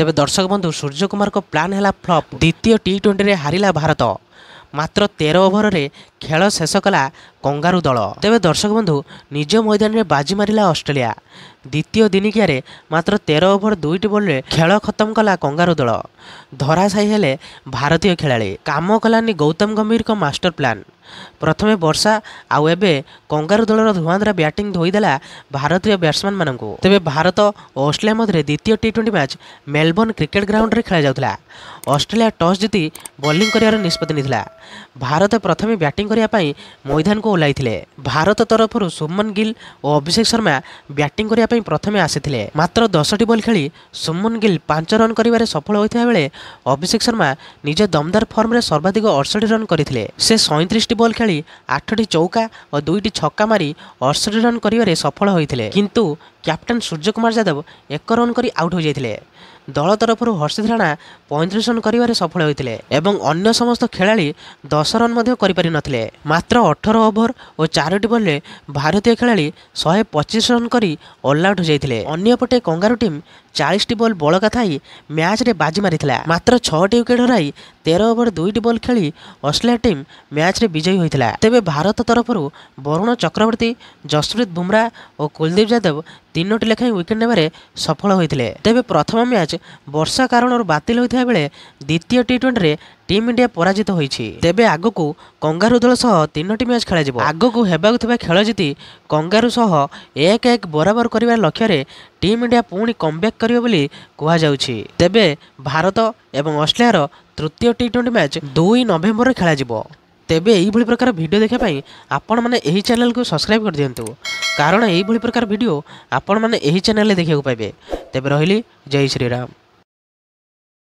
तेबे दर्शक बंधु सूर्यकुमार को प्लान है फ्लॉप। द्वितीय टी20 रे हारिला भारत। मात्र 13 ओभर रे खेल शेष कला कंगारू दल। तेबे दर्शक बंधु निज मैदान में बाजी मारिला ऑस्ट्रेलिया। द्वितीय दिनिकिया रे मात्र 13 ओभर 2टी बॉल रे खेल खत्म कला कंगारू दल। धराशायी हेले भारतीय खेलाड़ी। काम कलानी गौतम गंभीर को मास्टर प्लान। प्रथमे वर्षा आउ एबे कंगारू दलर धुआंधारा बैटिंग धोईदेला भारतीय बैट्समैन मानू। तेबे भारत और ऑस्ट्रेलिया मध्य द्वितीय टी20 मैच मेलबोर्न क्रिकेट ग्राउंड रे खेला जाउथला। ऑस्ट्रेलिया टॉस जीति बॉलिंग करियार निष्पत्ति निथिला। भारत प्रथमे बैटिंग करिया पई मैदान को ओह्लाइथिले। भारत तरफ शुभमन गिल और अभिषेक शर्मा बैटिंग करिया पई प्रथमे आसिथिले। मात्र 10टी बॉल खेली शुभमन गिल 5 रन करिवारे सफल होइथिबा बेले अभिषेक शर्मा निज दमदार फॉर्म रे सर्वाधिक 68 रन करथिले। से 37टी बॉल खेली 8टी चौका और 2टी छक्का मारी 68 रन करिवारे सफल होइथिले। किंतु कैप्टन सूर्यकुमार यादव 1 रन करी आउट हो जाइथिले। दल तरफ हर्षित राणा 35 रन करिवारे सफल होइथिले एवं अन्य समस्त खेलाड़ी 10 रन मध्य करि पारि नथिले। मात्र 18 ओभर और 4टी बॉल रे भारतीय खेलाड़ी 125 रन करी ऑल आउट हो जाइथिले। अन्यपटे कंगारू टीम 40टी बॉल बलका थाई मैच रे बाजी मारिथिला। मात्र 6टी विकेट हराई 13 ओभर 2टी बॉल खेली ऑस्ट्रेलिया टीम मैच रे विजयी होइथिला। तेबे भारत तरफ वरुण चक्रवर्ती, जसप्रीत बुमराह और कुलदीप यादव 3टी लेखाएं विकेट नेबारे सफल होइथिले। तेबे प्रथम मैच वर्षा कारण बातिल होइथिबा बेले द्वितीय टी20 रे टीम इंडिया पराजित होइछि। तेबे आगकू कंगारू दल सह 3टी मैच खेला जिवो। आगकू हेबाकु थिबा खेल जीति कंगारू सह 1-1 बराबर करिवार लक्ष्य रे टीम इंडिया पुणी कमबैक करियो बोली कुहा जाउछि। तेबे भारत एवं ऑस्ट्रेलिया तृतीय टी20 मैच 2 नवेम्बर रे खेला जिवो। तेबे एही भली प्रकार वीडियो देखा पाई आपण माने एही चैनल को सब्सक्राइब कर दियंतु, कारण एही भली प्रकार वीडियो आपण माने एही चैनल रे देखिया को पाइबे। तेबे रहिली जय श्री राम।